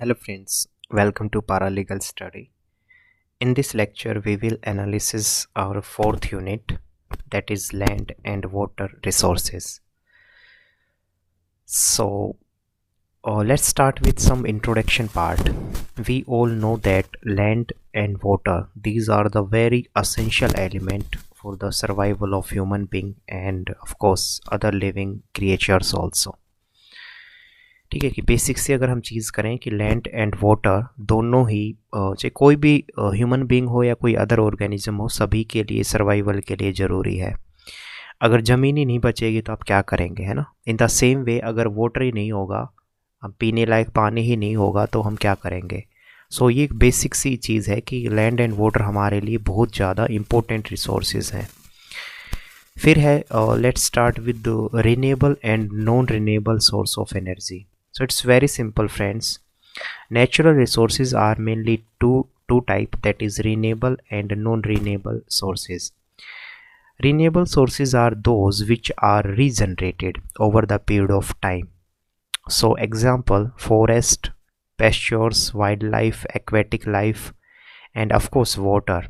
Hello friends, welcome to Paralegal Study. In this lecture, we will analysis our fourth unit, that is land and water resources. So let's start with some introduction part. We all know that land and water, these are the very essential element for the survival of human being and of course other living creatures also. ठीक है कि basic से अगर हम चीज़ करें कि land and water दोनों ही चाहे कोई भी ह्यूमन बीइंग हो या कोई अदर ऑर्गेनिज्म हो, सभी के लिए सर्वाइवल के लिए ज़रूरी है. अगर ज़मीन ही नहीं बचेगी तो आप क्या करेंगे, है ना. इन द सेम वे अगर वाटर ही नहीं होगा, हम पीने लायक पानी ही नहीं होगा तो हम क्या करेंगे. सो ये एक बेसिक सी चीज़ है कि लैंड एंड वाटर हमारे लिए बहुत ज़्यादा इम्पोर्टेंट रिसोर्सेज हैं. फिर है let's start with renewable and non renewable source of energy. So it's very simple friends. Natural resources are mainly two type, that is renewable and non-renewable sources. Renewable sources are those which are regenerated over the period of time. So example, forest, pastures, wildlife, aquatic life, and of course water.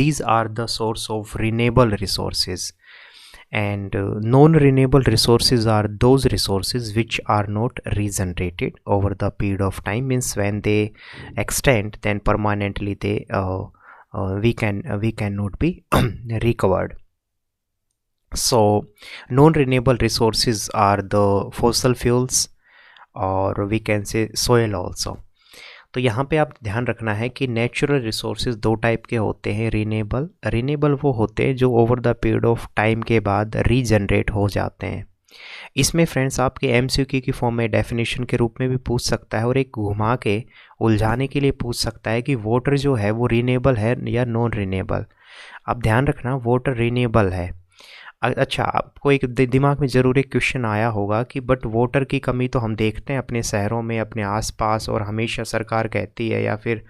These are the source of renewable resources. And non-renewable resources are those resources which are not regenerated over the period of time, means when they extend then permanently they we cannot be recovered. So non-renewable resources are the fossil fuels, or we can say soil also. तो यहाँ पे आप ध्यान रखना है कि natural resources दो type के होते हैं. रिन्यूएबल वो होते हैं जो over the period of time के बाद रीजनरेट हो जाते हैं. इसमें फ्रेंड्स आपके एमसीक्यू की फॉर्म में डेफिनेशन के रूप में भी पूछ सकता है और एक घुमा के उलझाने के लिए पूछ सकता है कि वाटर जो है वो रिन्यूएबल है या नॉन रिन्यूएबल. आप ध्यान रखना वाटर रिन्यूएबल है. अच्छा, आपको एक दिमाग में ज़रूर एक क्वेश्चन आया होगा कि बट वाटर की कमी तो हम देखते हैं अपने शहरों में, अपने आसपास, और हमेशा सरकार कहती है या फिर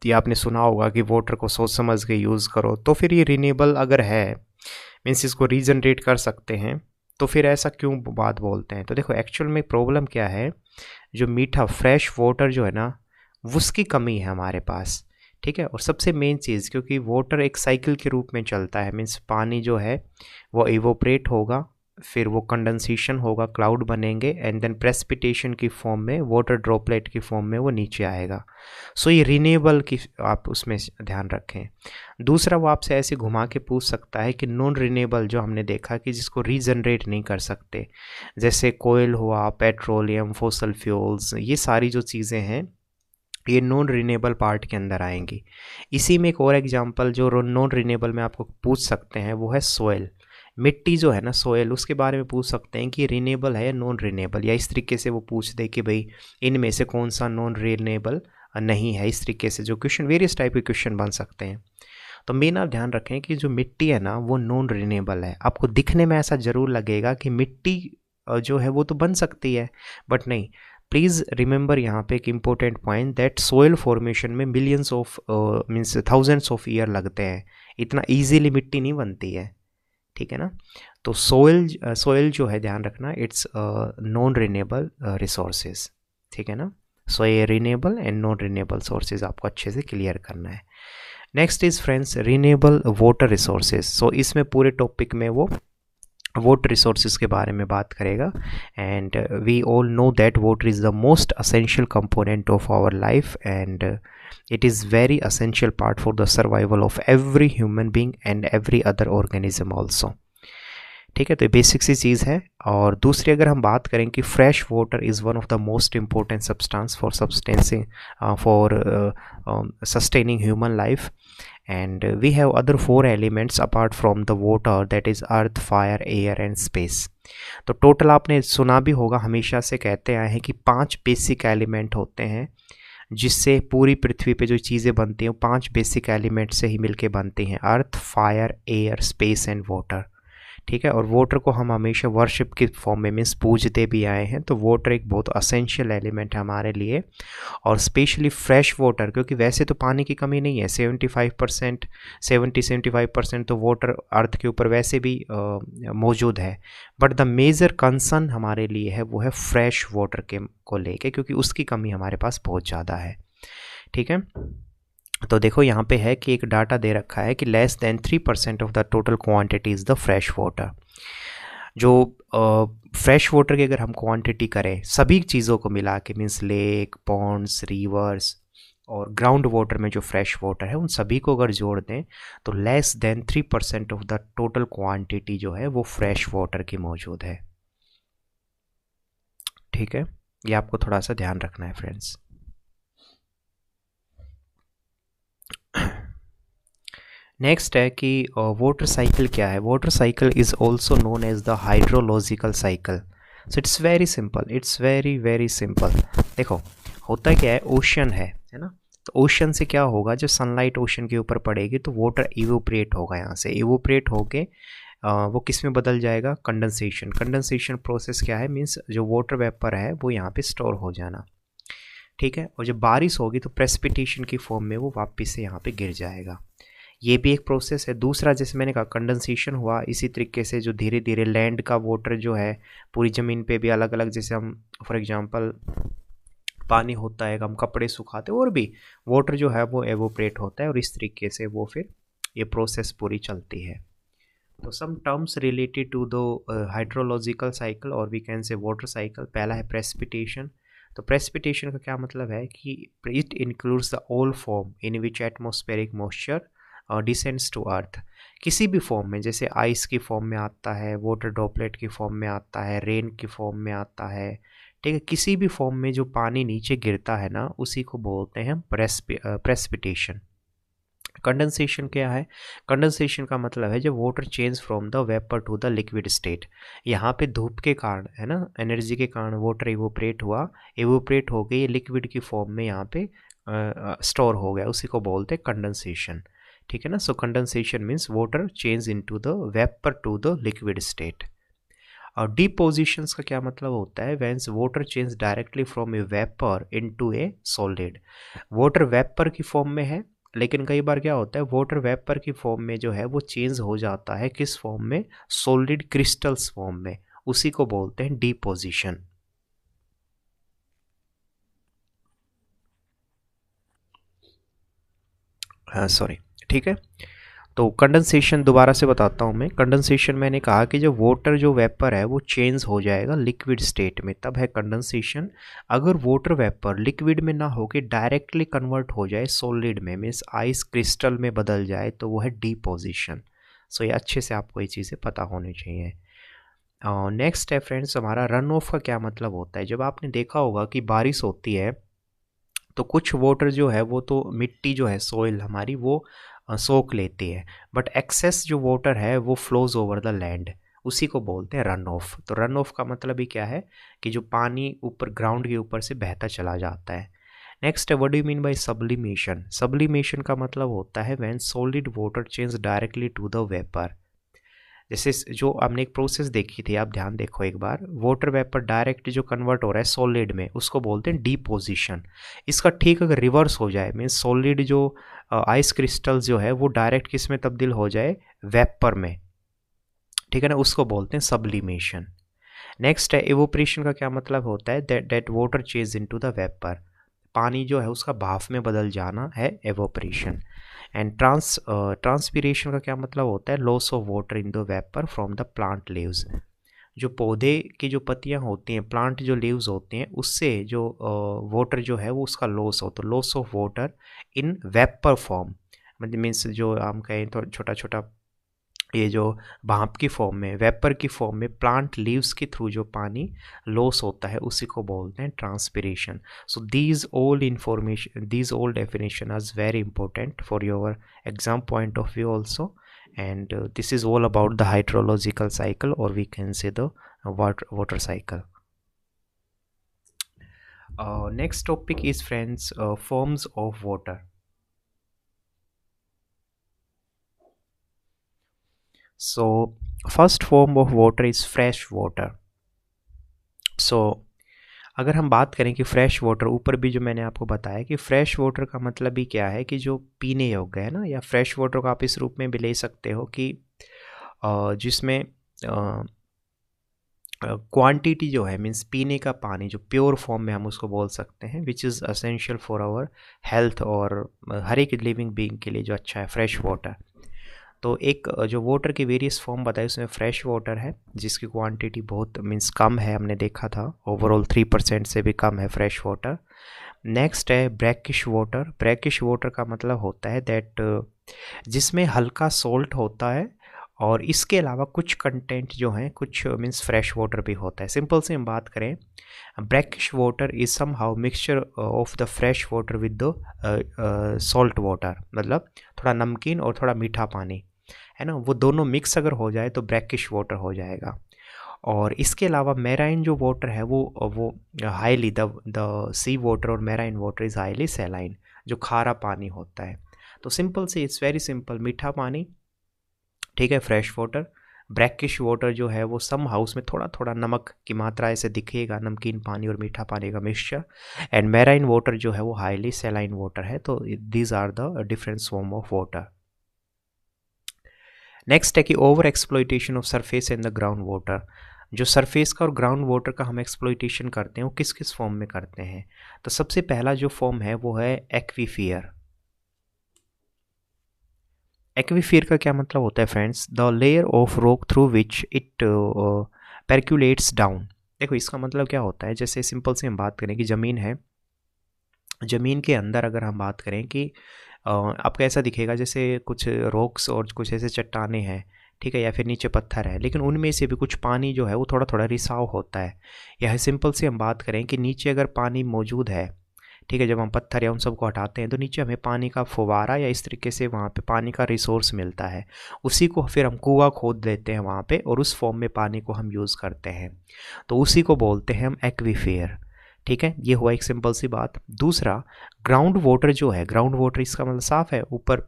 या आपने सुना होगा कि वाटर को सोच समझ के यूज़ करो. तो फिर ये रिन्यूएबल अगर है, मीन्स इसको रीजनरेट कर सकते हैं, तो फिर ऐसा क्यों बात बोलते हैं. तो देखो एक्चुअल में प्रॉब्लम क्या है, जो मीठा फ्रेश वाटर जो है ना, उसकी कमी है हमारे पास. ठीक है. और सबसे मेन चीज़, क्योंकि वाटर एक साइकिल के रूप में चलता है, मीन्स पानी जो है वो इवोपरेट होगा, फिर वो कंडेंसेशन होगा, क्लाउड बनेंगे, एंड देन प्रेसिपिटेशन की फॉर्म में, वाटर ड्रॉपलेट की फॉर्म में वो नीचे आएगा. सो ये रिन्यूएबल की आप उसमें ध्यान रखें. दूसरा, वो आपसे ऐसे घुमा के पूछ सकता है कि नॉन रिन्यूएबल जो हमने देखा कि जिसको रीजनरेट नहीं कर सकते, जैसे कोयल हुआ, पेट्रोलियम, फॉसल फ्यूल्स, ये सारी जो चीज़ें हैं ये नॉन रिन्यूएबल पार्ट के अंदर आएंगी. इसी में एक और एग्जांपल जो नॉन रिन्यूएबल में आपको पूछ सकते हैं वो है सोयल. मिट्टी जो है ना, सोयल, उसके बारे में पूछ सकते हैं कि रिन्यूएबल है या नॉन रिन्यूएबल, या इस तरीके से वो पूछ दे कि भाई इनमें से कौन सा नॉन रिन्यूएबल नहीं है. इस तरीके से जो क्वेश्चन, वेरियस टाइप के क्वेश्चन बन सकते हैं. तो मेन आप ध्यान रखें कि जो मिट्टी है ना वो नॉन रिन्यूएबल है. आपको दिखने में ऐसा ज़रूर लगेगा कि मिट्टी जो है वो तो बन सकती है, बट नहीं. प्लीज़ रिमेंबर यहाँ पे एक important point, that soil formation में millions of means thousands of year लगते हैं. इतना इजीली मिट्टी नहीं बनती है. ठीक है ना. तो सोयल जो है, ध्यान रखना, इट्स नॉन रिन्यूएबल रिसोर्सेज. ठीक है ना. सो ये renewable and non renewable sources आपको अच्छे से क्लियर करना है. Next is friends renewable water resources. So इसमें पूरे टॉपिक में वो वाटर रिसोर्सेज के बारे में बात करेगा. And we all know that water is the most essential component of our life, and it is very essential part for the survival of every human being and every other organism also. ठीक है. तो ये basic सी चीज़ है. और दूसरी अगर हम बात करें कि fresh water is one of the most important substance for sustaining human life, and we have other 4 elements apart from the water, that is earth, fire, air and space. तो टोटल आपने सुना भी होगा, हमेशा से कहते आए हैं कि 5 बेसिक एलिमेंट होते हैं जिससे पूरी पृथ्वी पे जो चीज़ें बनती हैं, 5 बेसिक एलिमेंट से ही मिलके बनती हैं: earth, fire, air, space and water. ठीक है। और वाटर को हम हमेशा वर्शिप के फॉर्म में मीन्स पूजते भी आए हैं, तो वाटर एक बहुत असेंशियल एलिमेंट है हमारे लिए। और स्पेशली फ्रेश वाटर, क्योंकि वैसे तो पानी की कमी नहीं है, 75% 70-75% तो वाटर अर्थ के ऊपर वैसे भी मौजूद है। बट द मेजर कंसर्न हमारे लिए है वो है फ्रेश वाटर के को लेके, क्योंकि उसकी कमी हमारे पास बहुत ज़्यादा है। ठीक है। तो देखो यहाँ पे है कि एक डाटा दे रखा है कि less than 3% of the total quantity is the fresh water. जो फ्रेश वाटर की अगर हम क्वांटिटी करें सभी चीज़ों को मिला के, मीन्स लेक, पॉन्ड्स, रिवर्स और ग्राउंड वाटर में जो फ्रेश वाटर है उन सभी को अगर जोड़ दें तो less than 3% of the total quantity जो है वो फ्रेश वाटर की मौजूद है। ठीक है, ये आपको थोड़ा सा ध्यान रखना है फ्रेंड्स। नेक्स्ट है कि वाटर साइकिल क्या है। Water cycle is also known as the hydrological cycle. So it's very simple, it's very very simple. देखो होता क्या है, ओशन है ना, तो ओशन से क्या होगा, जब सनलाइट ओशन के ऊपर पड़ेगी तो वाटर इवोपरेट होगा, यहाँ से इवोपरेट होके वो किस में बदल जाएगा, कंडेंसेशन। कंडेंसेशन प्रोसेस क्या है, मीन्स जो वाटर वेपर है वो यहाँ पे स्टोर हो जाना। ठीक है। और जब बारिश होगी तो प्रेसिपिटेशन की फॉर्म में वो वापस से यहाँ पे गिर जाएगा। ये भी एक प्रोसेस है। दूसरा जैसे मैंने कहा कंडेंसेशन हुआ, इसी तरीके से जो धीरे धीरे लैंड का वाटर जो है पूरी ज़मीन पे भी अलग अलग, जैसे हम फॉर एग्जांपल पानी होता है, हम कपड़े सुखाते हैं और भी वाटर जो है वो एवोपरेट होता है, और इस तरीके से वो फिर ये प्रोसेस पूरी चलती है। तो some terms related to the hydrological cycle or we can say water cycle. पहला है प्रेसिपिटेशन। तो प्रेसिपिटेशन का क्या मतलब है कि it includes the all form in which atmospheric moisture descends to earth. किसी भी फॉर्म में, जैसे आइस की फॉर्म में आता है, वाटर ड्रॉपलेट की फॉर्म में आता है, रेन की फॉर्म में आता है। ठीक है, किसी भी फॉर्म में जो पानी नीचे गिरता है ना उसी को बोलते हैं प्रेसिपिटेशन। कंडेंसेशन क्या है, कंडेंसेशन का मतलब है जब water change from the vapour to the liquid state. यहाँ पे धूप के कारण है ना, एनर्जी के कारण वाटर इवोपरेट हुआ, इवोपरेट हो गई, लिक्विड की फॉर्म में यहाँ पे स्टोर हो गया, उसी को बोलते हैं कंडेंसेशन। ठीक है ना। So condensation means water change into the vapour to the liquid state. और डिपोजिशंस का क्या मतलब होता है, whence water change directly from a vapour into a solid. Water vapour की फॉर्म में है, लेकिन कई बार क्या होता है वाटर वेपर की फॉर्म में जो है वो चेंज हो जाता है किस फॉर्म में, सॉलिड क्रिस्टल्स फॉर्म में, उसी को बोलते हैं डिपोजिशन। हाँ सॉरी। ठीक है। तो कंडेंसेशन दोबारा से बताता हूँ मैं। कंडेंसेशन मैंने कहा कि जो वाटर जो वेपर है वो चेंज हो जाएगा लिक्विड स्टेट में, तब है कंडेंसेशन। अगर वाटर वेपर लिक्विड में ना होके डायरेक्टली कन्वर्ट हो जाए सॉलिड में, मीन्स आइस क्रिस्टल में बदल जाए, तो वो है डिपोजिशन। सो ये अच्छे से आपको ये चीज़ें पता होनी चाहिए। नेक्स्ट है फ्रेंड्स हमारा रन ऑफ का क्या मतलब होता है। जब आपने देखा होगा कि बारिश होती है तो कुछ वाटर जो है वो तो मिट्टी जो है सोइल हमारी वो सोख लेती है, बट एक्सेस जो वाटर है वो फ्लोज ओवर द लैंड, उसी को बोलते हैं रन ऑफ। तो रन ऑफ का मतलब ही क्या है कि जो पानी ऊपर ग्राउंड के ऊपर से बहता चला जाता है। नेक्स्ट है what do you mean by sublimation. Sublimation का मतलब होता है when solid water change directly to the vapour. जैसे जो हमने एक प्रोसेस देखी थी, आप ध्यान देखो एक बार, वाटर वेपर डायरेक्ट जो कन्वर्ट हो रहा है सॉलिड में उसको बोलते हैं डिपोजिशन। इसका ठीक अगर रिवर्स हो जाए, मीन्स सॉलिड जो आइस क्रिस्टल्स जो है वो डायरेक्ट किस में तब्दील हो जाए, वेपर में, ठीक है ना, उसको बोलते हैं सब्लिमेशन। नेक्स्ट है इवोपरेशन का क्या मतलब होता है, that water change into the vapour, पानी जो है उसका भाप में बदल जाना है एवोपरेशन। एंड ट्रांसपीरेशन का क्या मतलब होता है, loss of water in the vapour from the plant leaves. जो पौधे की जो पत्तियां होती हैं, प्लांट जो लीव्स होते हैं, उससे जो वाटर जो है वो उसका लॉस हो, तो loss of water in vapour form, मतलब मीन्स जो हम कहें तो छोटा छोटा ये जो भाप की फॉर्म में, वेपर की फॉर्म में प्लांट लीव्स के थ्रू जो पानी लॉस होता है उसी को बोलते हैं transpiration. So these all information, these all definition are very important for your exam point of view also, and this is all about the hydrological cycle, or we can say the water cycle. Next topic is friends, forms of water. So first form of water is fresh water. So अगर हम बात करें कि fresh water, ऊपर भी जो मैंने आपको बताया कि फ्रेश वाटर का मतलब ही क्या है कि जो पीने योग्य है ना, या फ्रेश वाटर को आप इस रूप में भी ले सकते हो कि जिसमें क्वांटिटी जो है, मीन्स पीने का पानी जो प्योर फॉर्म में हम उसको बोल सकते हैं, which is essential for our health, और हर एक लिविंग बीइंग के लिए जो अच्छा है फ्रेश वाटर। तो एक जो वाटर के वेरियस फॉर्म बताए उसमें फ्रेश वाटर है जिसकी क्वांटिटी बहुत मीन्स कम है, हमने देखा था ओवरऑल 3% से भी कम है फ्रेश वाटर। नेक्स्ट है ब्रैकिश वाटर। ब्रैकिश वाटर का मतलब होता है दैट जिसमें हल्का सॉल्ट होता है और इसके अलावा कुछ कंटेंट जो हैं, कुछ मीन्स फ्रेश वाटर भी होता है। सिंपल से हम बात करें, brackish water is somehow mixture of the fresh water with the salt water, मतलब थोड़ा नमकीन और थोड़ा मीठा पानी है ना, वो दोनों मिक्स अगर हो जाए तो ब्रैकिश वाटर हो जाएगा। और इसके अलावा मैराइन जो वाटर है वो हाईली द सी वाटर और marine water is highly saline, जो खारा पानी होता है। तो सिंपल से इट्स वेरी सिंपल, मीठा पानी, ठीक है, फ्रेश वाटर। ब्रैकिश वाटर जो है वो सम हाउस में थोड़ा थोड़ा नमक की मात्रा ऐसे दिखेगा, नमकीन पानी और मीठा पानी का मिक्सचर। एंड मैराइन वाटर जो है वो हाईली सैलाइन वाटर है। तो these are the different form of water. Next है कि over exploitation of surface and the ground water. जो सरफेस का और ग्राउंड वाटर का हम एक्सप्लॉइटेशन करते हैं वो किस किस फॉर्म में करते हैं। तो सबसे पहला जो फॉर्म है वो है एक्वीफियर। एक्वीफियर का क्या मतलब होता है friends, the layer of rock through which it percolates down. देखो इसका मतलब क्या होता है, जैसे सिंपल से हम बात करें कि ज़मीन है, ज़मीन के अंदर अगर हम बात करें कि आपको ऐसा दिखेगा जैसे कुछ रॉक्स और कुछ ऐसे चट्टाने हैं, ठीक है, या फिर नीचे पत्थर है, लेकिन उनमें से भी कुछ पानी जो है वो थोड़ा थोड़ा रिसाव होता है। या सिंपल से हम बात करें कि नीचे अगर पानी मौजूद है, ठीक है, जब हम पत्थर या उन सबको हटाते हैं तो नीचे हमें पानी का फुवारा या इस तरीके से वहाँ पे पानी का रिसोर्स मिलता है। उसी को फिर हम कुआं खोद लेते हैं वहाँ पे और उस फॉर्म में पानी को हम यूज़ करते हैं, तो उसी को बोलते हैं हम एक्वीफियर। ठीक है, ये हुआ एक सिंपल सी बात। दूसरा, ग्राउंड वाटर जो है, ग्राउंड वाटर इसका मतलब साफ है, ऊपर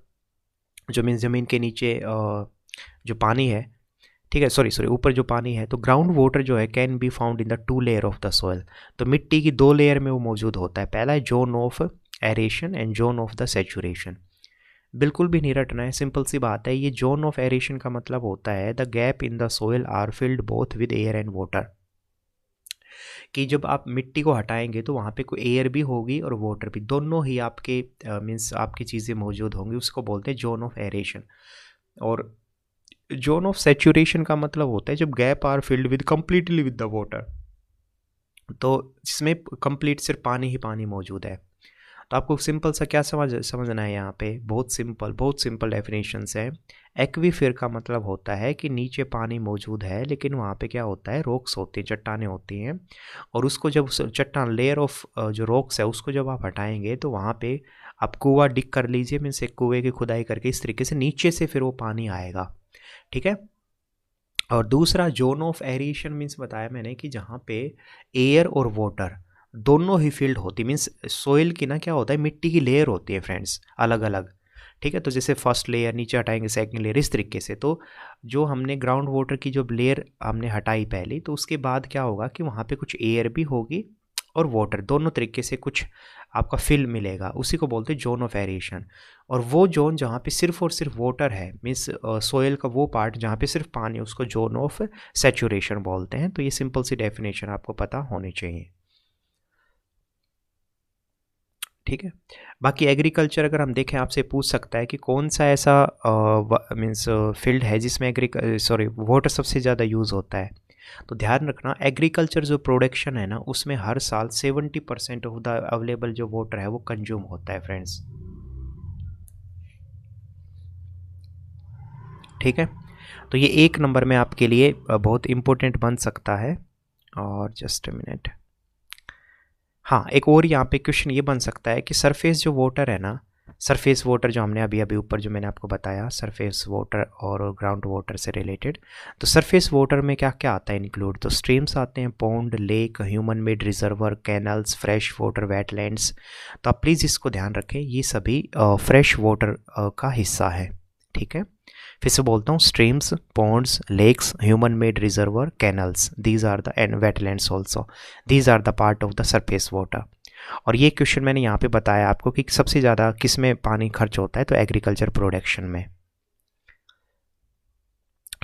जो मीन ज़मीन के नीचे जो पानी है, ठीक है, सॉरी ऊपर जो पानी है, तो ग्राउंड वाटर जो है can be found in the 2 layer of the soil. तो मिट्टी की 2 लेयर में वो मौजूद होता है। पहला है zone of aeration and zone of the saturation. बिल्कुल भी नहीं रटना है, सिंपल सी बात है। ये जोन ऑफ एरेशन का मतलब होता है the gap in the soil are filled both with air and water, कि जब आप मिट्टी को हटाएंगे तो वहाँ पे कोई एयर भी होगी और वाटर भी, दोनों ही आपके मीन्स आपकी चीज़ें मौजूद होंगी, उसको बोलते हैं जोन ऑफ एरेशन। और जोन ऑफ सेचुरेशन का मतलब होता है जब gap are filled with completely with the water, तो जिसमें कंप्लीट सिर्फ पानी ही पानी मौजूद है। तो आपको सिंपल सा क्या समझना है यहाँ पे, बहुत सिंपल डेफिनेशंस है। एक्वीफियर का मतलब होता है कि नीचे पानी मौजूद है लेकिन वहाँ पे क्या होता है, रॉक्स होती हैं, चट्टानें होती हैं, और उसको जब चट्टान लेयर ऑफ जो रॉक्स है उसको जब आप हटाएंगे तो वहाँ पे आप कुआं डिग कर लीजिए, मीन्स एक कुएं की खुदाई करके इस तरीके से नीचे से फिर वो पानी आएगा, ठीक है। और दूसरा जोन ऑफ एरेशन मीन्स बताया मैंने कि जहाँ पे एयर और वाटर दोनों ही फील्ड होती, मीन्स सोइल की ना क्या होता है, मिट्टी की लेयर होती है फ्रेंड्स, अलग अलग, ठीक है। तो जैसे फर्स्ट लेयर नीचे हटाएंगे, सेकंड लेयर, इस तरीके से। तो जो हमने ग्राउंड वाटर की जो लेयर हमने हटाई पहले, तो उसके बाद क्या होगा कि वहाँ पे कुछ एयर भी होगी और वाटर, दोनों तरीके से कुछ आपका फिल मिलेगा, उसी को बोलते हैं जोन ऑफ एरेशन। और वो जोन जहाँ पे सिर्फ और सिर्फ वाटर है, मीन्स सोयल का वो पार्ट जहाँ पे सिर्फ पानी, उसको जोन ऑफ सेचुरेशन बोलते हैं। तो ये सिंपल सी डेफिनेशन आपको पता होनी चाहिए, ठीक है। बाकी एग्रीकल्चर अगर हम देखें, आपसे पूछ सकता है कि कौन सा ऐसा मीन्स फील्ड है जिसमें वाटर सबसे ज़्यादा यूज़ होता है। तो ध्यान रखना, एग्रीकल्चर जो प्रोडक्शन है ना, उसमें हर साल 70% ऑफ द अवेलेबल जो वाटर है वो कंज्यूम होता है फ्रेंड्स, ठीक है। तो ये एक नंबर में आपके लिए बहुत इम्पोर्टेंट बन सकता है। और जस्ट अ मिनट, हाँ, एक और यहाँ पे क्वेश्चन ये बन सकता है कि सरफेस जो वाटर है ना, सरफेस वाटर जो हमने अभी ऊपर जो मैंने आपको बताया, सरफेस वाटर और ग्राउंड वाटर से रिलेटेड, तो सरफेस वाटर में क्या क्या आता है इंक्लूड, तो स्ट्रीम्स आते हैं, pond, lake, human made reservoir, canals, fresh water, wetlands. तो आप प्लीज़ इसको ध्यान रखें, ये सभी फ्रेश वाटर का हिस्सा है, ठीक है। फिर से बोलता हूँ, streams, ponds, lakes, human made reservoir, canals, these are the and wetlands also, these are the part of the surface water. और ये क्वेश्चन मैंने यहाँ पे बताया आपको कि सबसे ज़्यादा किस में पानी खर्च होता है, तो एग्रीकल्चर प्रोडक्शन में,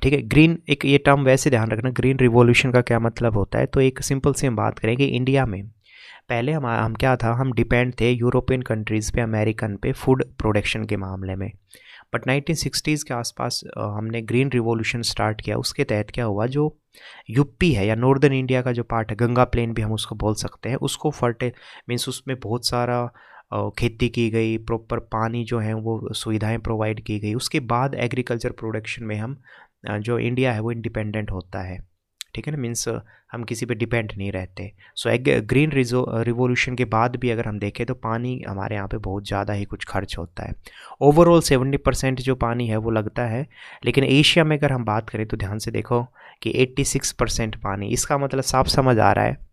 ठीक है। ग्रीन, एक ये टर्म वैसे ध्यान रखना, ग्रीन रिवॉल्यूशन का क्या मतलब होता है, तो एक सिंपल सी हम बात करें कि इंडिया में पहले हम क्या था, हम डिपेंड थे यूरोपियन कंट्रीज़ पे, अमेरिकन पे फूड प्रोडक्शन के मामले में। बट 1960s के आसपास हमने ग्रीन रिवॉल्यूशन स्टार्ट किया। उसके तहत क्या हुआ, जो यूपी है या नॉर्दर्न इंडिया का जो पार्ट है, गंगा प्लेन भी हम उसको बोल सकते हैं, उसको मीन्स उसमें बहुत सारा खेती की गई, प्रॉपर पानी जो है वो सुविधाएं प्रोवाइड की गई। उसके बाद एग्रीकल्चर प्रोडक्शन में हम जो इंडिया है वो इंडिपेंडेंट होता है, ठीक है ना। मीन्स हम किसी पे डिपेंड नहीं रहते। सो ग्रीन रिवॉल्यूशन के बाद भी अगर हम देखें तो पानी हमारे यहाँ पे बहुत ज़्यादा ही कुछ खर्च होता है। ओवरऑल 70% जो पानी है वो लगता है, लेकिन एशिया में अगर हम बात करें तो ध्यान से देखो कि 86% पानी। इसका मतलब साफ समझ आ रहा है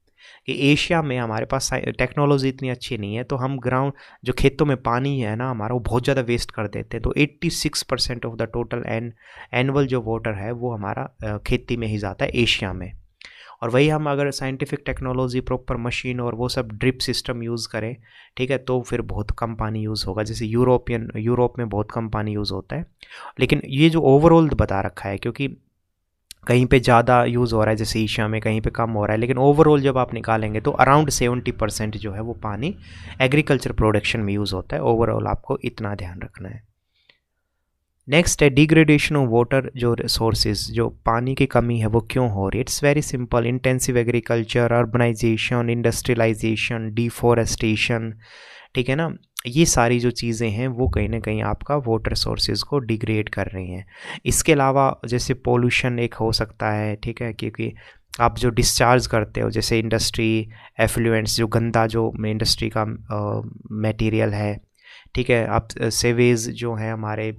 कि एशिया में हमारे पास टेक्नोलॉजी इतनी अच्छी नहीं है, तो हम ग्राउंड जो खेतों में पानी है ना हमारा, वो बहुत ज़्यादा वेस्ट कर देते हैं। तो 86% ऑफ द टोटल एनुअल जो वाटर है वो हमारा खेती में ही जाता है एशिया में। और वही हम अगर साइंटिफिक टेक्नोलॉजी, प्रॉपर मशीन और वो सब ड्रिप सिस्टम यूज़ करें, ठीक है, तो फिर बहुत कम पानी यूज़ होगा। जैसे यूरोप में बहुत कम पानी यूज़ होता है। लेकिन ये जो ओवरऑल बता रखा है, क्योंकि कहीं पे ज़्यादा यूज़ हो रहा है जैसे एशिया में, कहीं पे कम हो रहा है, लेकिन ओवरऑल जब आप निकालेंगे तो अराउंड 70% जो है वो पानी एग्रीकल्चर प्रोडक्शन में यूज़ होता है। ओवरऑल आपको इतना ध्यान रखना है। नेक्स्ट है डिग्रेडेशन ऑफ वाटर जो रिसोर्सेज, जो पानी की कमी है वो क्यों हो रही है। It's very simple, intensive agriculture, urbanisation, industrialisation, deforestation, ठीक है ना। ये सारी जो चीज़ें हैं वो कहीं ना कहीं आपका वाटर सोर्सेज को डिग्रेड कर रही हैं। इसके अलावा जैसे पोल्यूशन एक हो सकता है, ठीक है, क्योंकि आप जो डिस्चार्ज करते हो जैसे इंडस्ट्री एफ्लुएंट्स, जो गंदा जो इंडस्ट्री का मटेरियल है, ठीक है, आप सेवेज जो है हमारे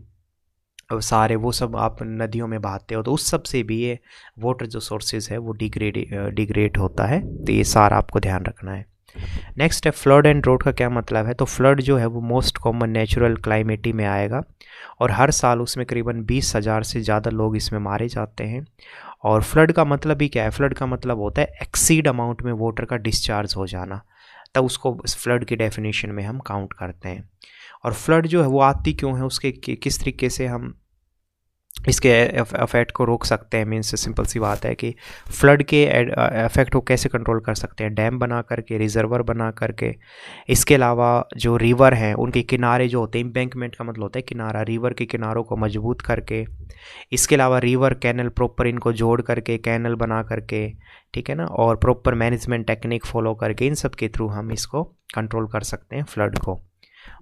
सारे, वो सब आप नदियों में बहाते हो, तो उस सब से भी ये वाटर जो सोर्सेज है वो डिग्रेड होता है। तो ये सारा आपको ध्यान रखना है। नेक्स्ट है फ्लड एंड ड्रॉट का क्या मतलब है। तो फ्लड जो है वो मोस्ट कॉमन नेचुरल क्लाइमेटी में आएगा, और हर साल उसमें करीबन 20,000 से ज़्यादा लोग इसमें मारे जाते हैं। और फ्लड का मतलब ही क्या है, फ्लड का मतलब होता है एक्सीड अमाउंट में वाटर का डिस्चार्ज हो जाना, तब उसको फ्लड की डेफिनेशन में हम काउंट करते हैं। और फ्लड जो है वो आती क्यों है, उसके किस तरीके से हम इसके इफेक्ट को रोक सकते हैं। मीन्स सिंपल सी बात है कि फ्लड के इफेक्ट को कैसे कंट्रोल कर सकते हैं, डैम बना करके, रिजर्वर बना करके। इसके अलावा जो रिवर हैं उनके किनारे जो होते हैं, एम्बैंकमेंट का मतलब होता है किनारा, रिवर के किनारों को मजबूत करके। इसके अलावा रिवर कैनल प्रॉपर इनको जोड़ करके कैनल बना करके, ठीक है ना, और प्रॉपर मैनेजमेंट टेक्निक फॉलो करके, इन सब के थ्रू हम इसको कंट्रोल कर सकते हैं फ्लड को।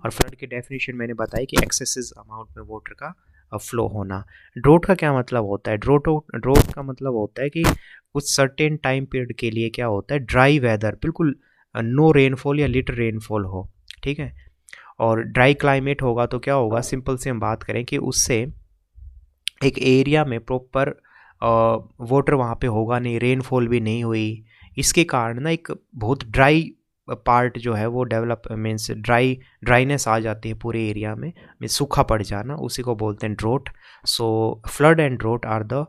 और फ्लड की डेफिनेशन मैंने बताई कि एक्सेसिव अमाउंट में वाटर का फ्लो होना। ड्रोट का क्या मतलब होता है, ड्रोट का मतलब होता है कि कुछ सर्टेन टाइम पीरियड के लिए क्या होता है, ड्राई वेदर, बिल्कुल नो रेनफॉल या लिटिल रेनफॉल हो, ठीक है। और ड्राई क्लाइमेट होगा तो क्या होगा, सिंपल से हम बात करें कि उससे एक एरिया में प्रॉपर वाटर वहाँ पे होगा नहीं, रेनफॉल भी नहीं हुई, इसके कारण ना एक बहुत ड्राई पार्ट जो है वो डेवलप, मीन्स ड्राइनेस आ जाती है पूरे एरिया में, मीन्स सूखा पड़ जाना, उसी को बोलते हैं drought. So flood and drought are the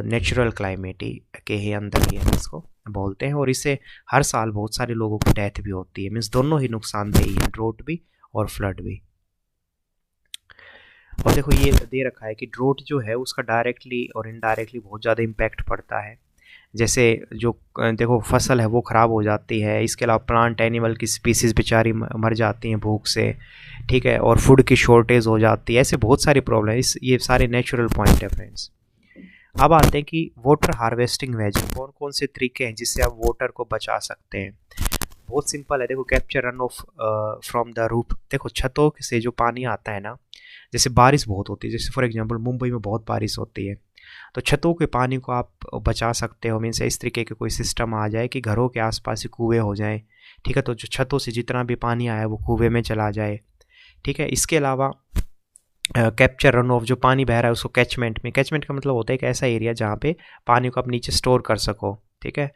natural calamity के ही अंदर ही इसको बोलते हैं। और इससे हर साल बहुत सारे लोगों की डेथ भी होती है, मीन्स दोनों ही नुकसानदेही है, ड्रोट भी और फ्लड भी। और देखो ये दे रखा है कि ड्रोट जो है उसका डायरेक्टली और इनडायरेक्टली बहुत ज़्यादा इम्पैक्ट पड़ता है। जैसे जो देखो फसल है वो ख़राब हो जाती है, इसके अलावा प्लांट एनिमल की स्पीसीज़ बेचारी मर जाती हैं भूख से, ठीक है, और फूड की शॉर्टेज हो जाती है। ऐसे बहुत सारी प्रॉब्लम है, ये सारे नेचुरल पॉइंट है फ्रेंड्स। अब आते हैं कि वाटर हार्वेस्टिंग मेजर, कौन कौन से तरीके हैं जिससे आप वाटर को बचा सकते हैं। बहुत सिंपल है, देखो capture run of from the roof. देखो छतों से जो पानी आता है ना, जैसे बारिश बहुत होती है, जैसे फॉर एग्जांपल मुंबई में बहुत बारिश होती है, तो छतों के पानी को आप बचा सकते हो। मीन्स इस तरीके के कोई सिस्टम आ जाए कि घरों के आसपास ही कुएँ हो जाएं, ठीक है, तो जो छतों से जितना भी पानी आया वो कुएँ में चला जाए, ठीक है। इसके अलावा कैप्चर रन ऑफ, जो पानी बह रहा है उसको कैचमेंट का मतलब होता है एक ऐसा एरिया जहाँ पे पानी को आप नीचे स्टोर कर सको, ठीक है।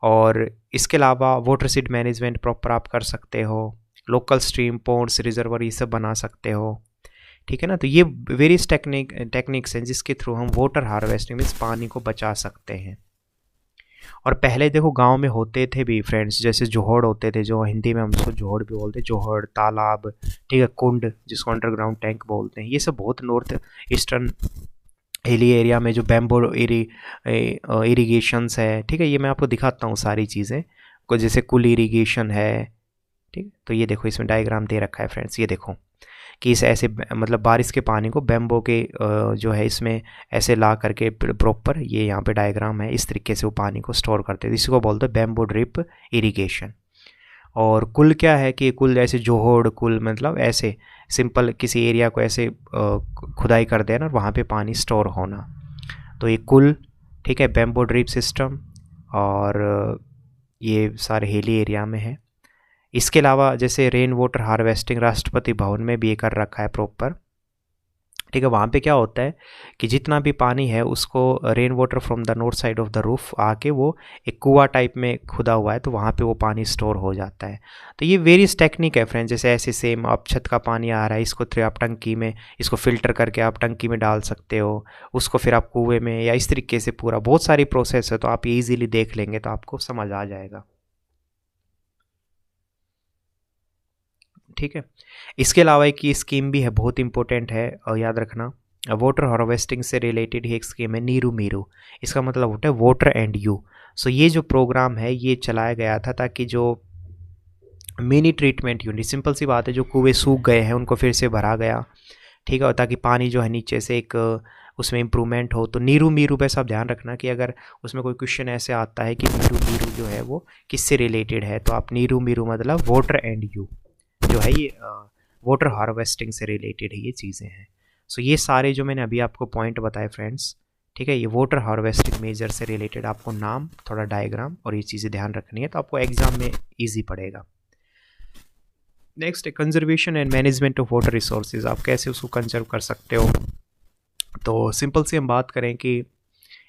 और इसके अलावा वाटर सीड मैनेजमेंट प्रॉपर आप कर सकते हो, लोकल स्ट्रीम, पॉन्ड्स, रिजर्वर ये सब बना सकते हो, ठीक है ना। तो ये वेरियस टेक्निक्स हैं जिसके थ्रू हम वाटर हार्वेस्टिंग मीन्स पानी को बचा सकते हैं। और पहले देखो गांव में होते थे भी फ्रेंड्स, जैसे जोहड़ होते थे, जो हिंदी में हम उसको जोहड़ भी बोलते हैं, जोहड़, तालाब, ठीक है, कुंड जिसको अंडरग्राउंड टैंक बोलते हैं, ये सब बहुत नॉर्थ ईस्टर्न हिली एरिया में जो बैम्बो इरीगेशंस है, ठीक है, ये मैं आपको दिखाता हूँ सारी चीज़ें को, जैसे कुल इरीगेशन है, ठीक। तो ये देखो इसमें डायग्राम दे रखा है फ्रेंड्स, ये देखो कि इस ऐसे मतलब बारिश के पानी को बैम्बो के जो है इसमें ऐसे ला करके प्रॉपर, ये यहाँ पे डायग्राम है, इस तरीके से वो पानी को स्टोर करते हैं, इसको बोलते हैं बैम्बो ड्रिप इरिगेशन। और कुल क्या है कि कुल ऐसे जोहड़ कुल मतलब ऐसे सिंपल किसी एरिया को ऐसे खुदाई कर देना और वहाँ पे पानी स्टोर होना, तो ये कुल, ठीक है, बैम्बो ड्रिप सिस्टम, और ये सारे हिली एरिया में है। इसके अलावा जैसे rain water harvesting Rashtrapati Bhavan में भी ये कर रखा है प्रॉपर, ठीक है। वहाँ पे क्या होता है कि जितना भी पानी है उसको rain water from the north side of the roof आके वो एक कुआं टाइप में खुदा हुआ है, तो वहाँ पे वो पानी स्टोर हो जाता है। तो ये वेरियस टेक्निक है फ्रेंड्स, जैसे ऐसे सेम आप छत का पानी आ रहा है, इसको फिर आप टंकी में, इसको फिल्टर करके आप टंकी में डाल सकते हो, उसको फिर आप कुएँ में, या इस तरीके से पूरा बहुत सारी प्रोसेस है, तो आप ये ईजिली देख लेंगे तो आपको समझ आ जाएगा, ठीक है। इसके अलावा एक ये स्कीम भी है, बहुत इंपॉर्टेंट है और याद रखना, वाटर हार्वेस्टिंग से रिलेटेड ही एक स्कीम है नीरू मीरू, इसका मतलब होता है वाटर एंड यू। सो ये जो प्रोग्राम है ये चलाया गया था ताकि जो मिनी ट्रीटमेंट यूनिट, सिंपल सी बात है, जो कुएं सूख गए हैं उनको फिर से भरा गया, ठीक है, ताकि पानी जो है नीचे से एक उसमें इम्प्रूवमेंट हो। तो नीरू मीरू पे सब ध्यान रखना कि अगर उसमें कोई क्वेश्चन ऐसे आता है कि नीरू मीरू जो है वो किससे रिलेटेड है, तो आप नीरू मीरू मतलब वाटर एंड यू जो है ये वाटर हार्वेस्टिंग से रिलेटेड है, ये चीज़ें हैं। सो ये सारे जो मैंने अभी आपको पॉइंट बताए फ्रेंड्स, ठीक है, ये वाटर हार्वेस्टिंग मेजर से रिलेटेड आपको नाम, थोड़ा डायग्राम और ये चीज़ें ध्यान रखनी है, तो आपको एग्जाम में ईजी पड़ेगा। नेक्स्ट है conservation and management of water resources, आप कैसे उसको कंजर्व कर सकते हो। तो सिंपल से हम बात करें कि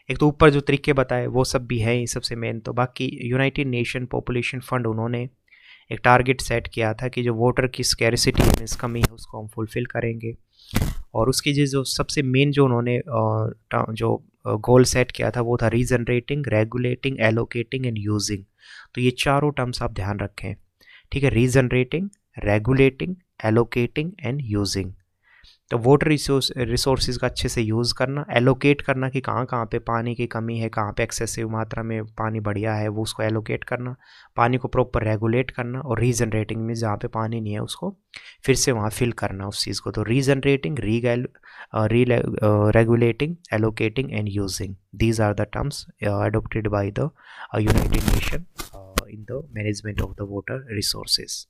एक तो ऊपर जो तरीके बताए वो सब भी है, सबसे मेन तो बाकी यूनाइटेड नेशन पॉपुलेशन फंड उन्होंने एक टारगेट सेट किया था कि जो वाटर की स्कैरिसिटी मीन्स कमी है उसको हम फुलफ़िल करेंगे, और उसकी जो सबसे मेन जो उन्होंने जो गोल सेट किया था वो था regenerating, regulating, allocating and using. तो ये चारों टर्म्स आप ध्यान रखें, ठीक है, regenerating, regulating, allocating and using. तो वाटर रिसोर्सेज का अच्छे से यूज़ करना, एलोकेट करना कि कहाँ कहाँ पे पानी की कमी है, कहाँ पे एक्सेसिव मात्रा में पानी बढ़िया है, वो उसको एलोकेट करना, पानी को प्रॉपर रेगुलेट करना, और रीजनरेटिंग में जहाँ पे पानी नहीं है उसको फिर से वहाँ फिल करना उस चीज़ को। तो regenerating, regulating, allocating and using, these are the terms adopted by the United Nation in the management of the water resources,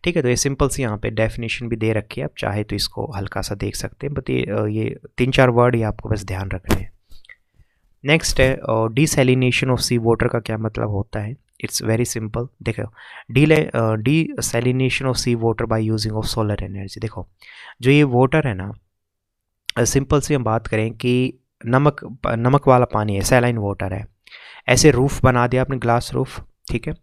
ठीक है। तो ये सिंपल सी यहाँ पे डेफिनेशन भी दे रखी है, आप चाहे तो इसको हल्का सा देख सकते हैं, बट ये 3-4 वर्ड ही आपको बस ध्यान रखने हैं। नेक्स्ट है डिसैलिनेशन ऑफ सी वाटर का क्या मतलब होता है। इट्स वेरी सिंपल, देखो desalination of sea water by using of solar energy. देखो जो ये वाटर है ना, सिंपल सी हम बात करें कि नमक वाला पानी है, सैलाइन वाटर है, ऐसे रूफ बना दिया आपने, ग्लास रूफ, ठीक है,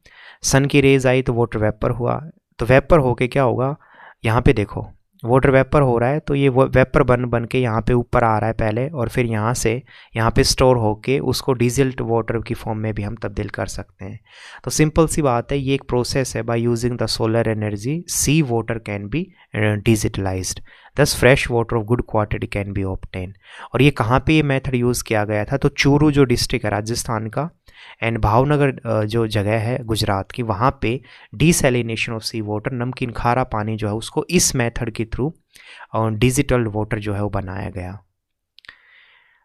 सन की रेज आई तो वाटर वेपर हुआ, तो वेपर होके क्या होगा, यहाँ पे देखो वाटर वेपर हो रहा है, तो ये वेपर बन के यहाँ पे ऊपर आ रहा है पहले, और फिर यहाँ से यहाँ पे स्टोर होके उसको डीजल्ट वाटर की फॉर्म में भी हम तब्दील कर सकते हैं। तो सिंपल सी बात है, ये एक प्रोसेस है, by using the solar energy sea water can be digitalised, thus fresh water of good quality can be obtain. और ये कहाँ पे ये मेथड यूज़ किया गया था, तो चूरू जो डिस्ट्रिक्ट है राजस्थान का, एंड भावनगर जो जगह है गुजरात की, वहाँ पे डिसैलिनेशन ऑफ सी वाटर, नमकीन खारा पानी जो है उसको इस मेथड के थ्रू डिजिटल वाटर जो है वो बनाया गया।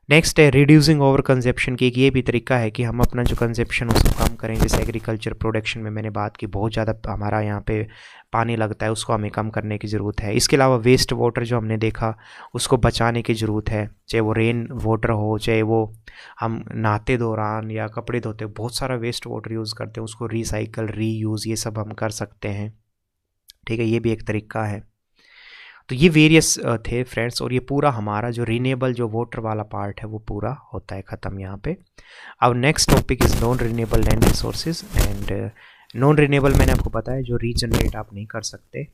नेक्स्ट है रिड्यूसिंग ओवर कंजप्शन की, एक ये भी तरीका है कि हम अपना जो कंजप्शन उसको कम करें। जैसे एग्रीकल्चर प्रोडक्शन में मैंने बात की, बहुत ज़्यादा हमारा यहाँ पे पानी लगता है, उसको हमें कम करने की ज़रूरत है। इसके अलावा वेस्ट वाटर जो हमने देखा उसको बचाने की ज़रूरत है, चाहे वो रेन वाटर हो, चाहे वो हम नहाते दौरान या कपड़े धोते बहुत सारा वेस्ट वाटर यूज़ करते हैं, उसको रिसाइकल, रीयूज़, ये सब हम कर सकते हैं, ठीक है, ये भी एक तरीका है। तो ये वेरियस थे फ्रेंड्स, और ये पूरा हमारा जो रीनेबल जो वाटर वाला पार्ट है वो पूरा होता है ख़त्म यहाँ पे। अब next topic is non renewable land resources. And non renewable मैंने आपको बताया जो रीजनरेट आप नहीं कर सकते,